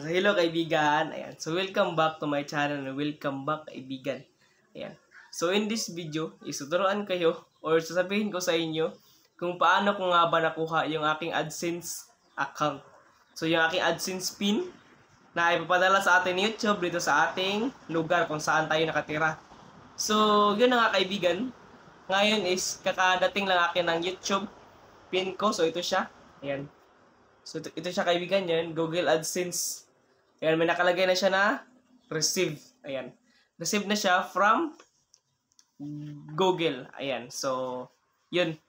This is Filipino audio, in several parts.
So hello kaibigan. Ayan. So welcome back to my channel. Welcome back kaibigan. Ayan. So in this video, isuturuan kayo or sasabihin ko sa inyo kung paano ko nga ba nakuha yung aking AdSense account. So yung aking AdSense pin na ipapadala sa atin ni YouTube dito sa ating lugar kung saan tayo nakatira. So yun na nga kaibigan. Ngayon is kakadating lang akin ng YouTube pin ko. So ito siya. Ayan. So ito siya kaibigan yan, Google AdSense. Ayan, may nakalagay na siya na receive. Ayan. Receive na siya from Google. Ayan. So, yun.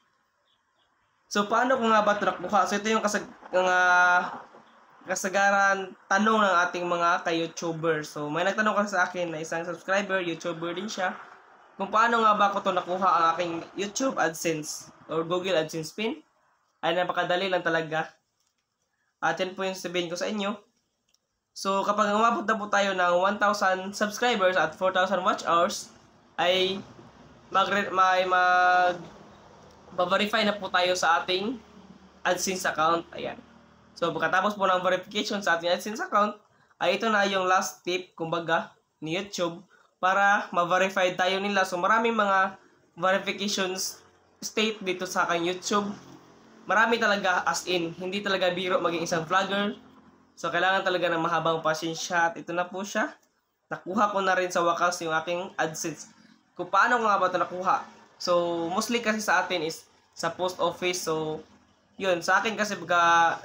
So, paano ko nga ba ito nakuha? So, ito yung kasagaran tanong ng ating mga ka-YouTuber. So, may nagtanong kasi sa akin na isang subscriber, YouTuber din siya, kung paano nga ba ko ito nakuha ang aking YouTube AdSense or Google AdSense pin. Ay, napakadali lang talaga. At yan po yung sabihin ko sa inyo. So, kapag umabot na po tayo ng 1,000 subscribers at 4,000 watch hours, ay mag-verify na po tayo sa ating AdSense account. Ayan. So, pagkatapos po ng verification sa ating AdSense account, ay ito na yung last tip, kumbaga, ni YouTube para ma-verify tayo nila. So, maraming mga verifications state dito sa aking YouTube. Marami talaga, as in, hindi talaga biro maging isang vlogger. So, kailangan talaga ng mahabang pasensya. At ito na po siya. Nakuha ko na rin sa wakas yung aking AdSense. Kung paano ko nga ba ito nakuha? So, mostly kasi sa atin is sa post office. So, yun. Sa akin kasi pagka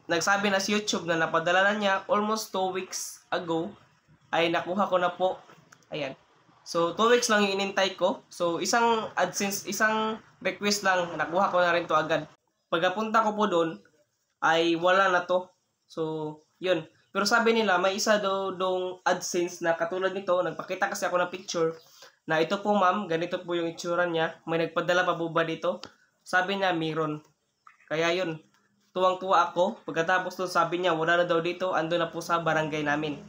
nagsabi na si YouTube na napadala na niya almost 2 weeks ago, ay nakuha ko na po. Ayan. So, 2 weeks lang yung inintay ko. So, isang AdSense, isang request lang, nakuha ko na rin to agad. Pagkapunta ko po doon, ay wala na to. So, yun. Pero sabi nila, may isa dong AdSense na katulad nito. Nagpakita kasi ako ng picture na ito po ma'am, ganito po yung itsura niya. May nagpadala pa po ba dito? Sabi niya, meron. Kaya yun, tuwang-tuwa ako. Pagkatapos doon, sabi niya, wala na daw dito. Ando na po sa barangay namin.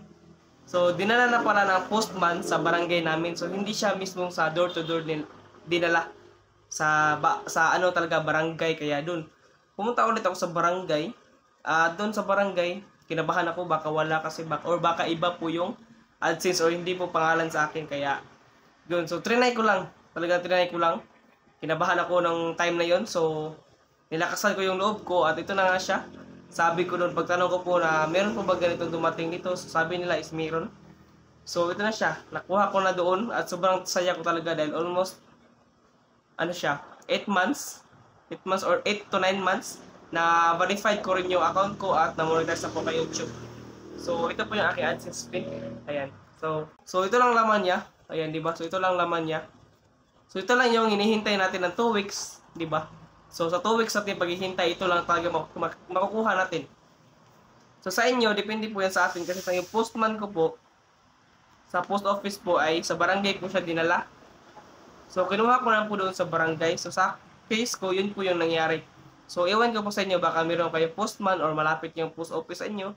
So, dinala na pala ng postman sa barangay namin. So, hindi siya mismo sa door-to-door dinala sa ano talaga barangay. Kaya doon pumunta ulit ako sa barangay. Doon sa barangay, kinabahan ako baka wala kasi or baka iba po yung AdSense or hindi po pangalan sa akin. Kaya doon, so trinay ko lang. Talaga trinay ko lang. Kinabahan ako ng time na yon. So, nilakasan ko yung loob ko at ito na nga siya. Sabi ko doon, pagtanong ko po na meron po ba ganito dumating dito, so sabi nila is meron. So ito na siya, nakuha ko na doon at sobrang saya ko talaga dahil almost ano siya, 8 months or 8 to 9 months na verified ko rin yung account ko at na-monetize na po kay YouTube. So ito po yung aking AdSense pin. Ayan. So ito lang laman niya. Ayan, di ba? So ito lang laman niya. So ito lang yung hinihintay natin ng 2 weeks, di ba? So, sa 2 weeks natin paghihintay, ito lang talaga makukuha natin. So, sa inyo, depende po yan sa atin. Kasi sa yung postman ko po, sa post office po ay sa barangay po siya dinala. So, kinuha ko na po doon sa barangay. So, sa case ko, yun po yung nangyari. So, iwan ko po sa inyo, baka meron kayo postman or malapit yung post office sa inyo.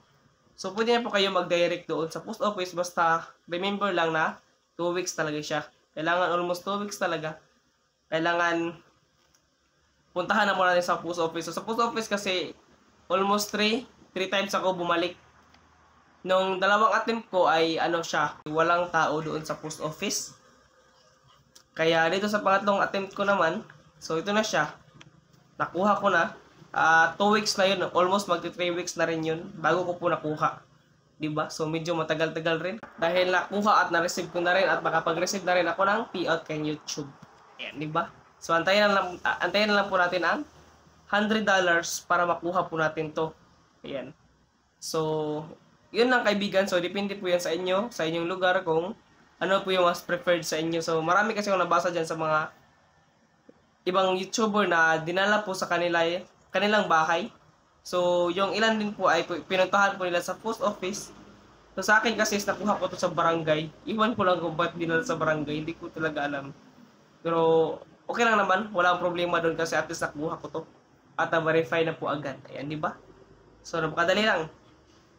So, pwede na po kayo mag-direct doon sa post office. Basta, remember lang na 2 weeks talaga siya. Kailangan almost 2 weeks talaga. Kailangan puntahan na muna natin sa post office. So, sa post office kasi, almost 3 times ako bumalik. Nung dalawang attempt ko ay ano siya, walang tao doon sa post office. Kaya dito sa pangatlong attempt ko naman, so ito na siya. Nakuha ko na. 2 weeks na yun. Almost magti 3 weeks na rin yun bago ko po nakuha. Diba? So, medyo matagal-tagal rin. Dahil nakuha at na-receive ko na rin at makapag-receive na rin ako ng payout kay YouTube. Ayan, diba? So, antayin na lang po natin ang $100 para makuha po natin to. Ayan. So, yun lang kaibigan. So, depende po yan sa inyo, sa inyong lugar kung ano po yung mas preferred sa inyo. So, marami kasi akong nabasa dyan sa mga ibang YouTuber na dinala po sa kanilang bahay. So, yung ilan din po ay pinuntahan po nila sa post office. So, sa akin kasi nakuha ko to sa barangay. Iwan ko lang kung ba't dinala sa barangay. Hindi ko talaga alam. Pero, okay lang naman, walang problema doon kasi at least nakuha ko to. At na-verify na po agad. Ayan, di ba? So, napakadali lang.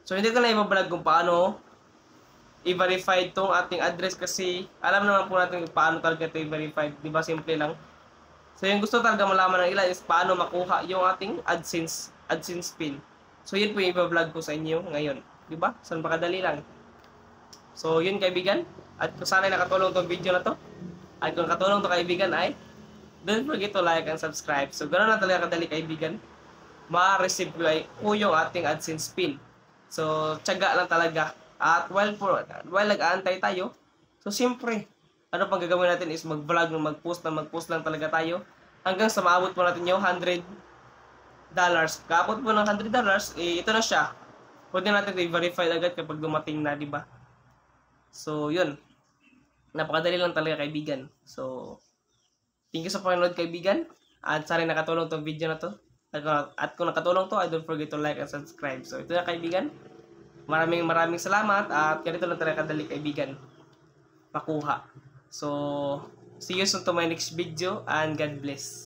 So, hindi ko na ibablog kung paano i-verify itong ating address kasi alam naman po natin kung paano talaga ito i-verify. Di ba? Simple lang. So, yung gusto talaga malaman ng ilan is paano makuha yung ating AdSense pin. So, yun po yung ibablog ko sa inyo ngayon. di ba? Saan pa kadali lang. So, yun kaibigan. At kung sana'y nakatulong tong video na to, at kung nakatulong to kaibigan ay, don't forget to like and subscribe. So, ganoon na talaga kadali kaibigan. Ma-receive ko yung ating AdSense pin. So, tiyaga lang talaga. At while nag-aantay tayo, so siyempre, ano pang gagawin natin is mag-vlog, mag-post lang talaga tayo. Hanggang sa maabot po natin yung $100. Kaabot po ng $100, ito na siya. Pwede natin i-verify agad kapag dumating na, di ba? So, yun. Napakadali lang talaga kaibigan. So, thank you sa panonood kaibigan. At sana nakatulong tong video na to. At kung nakatulong to, don't forget to like and subscribe. So, ito na kaibigan. Maraming salamat. At ganito lang talaga kadali kaibigan makuha. So, see you soon to my next video and God bless.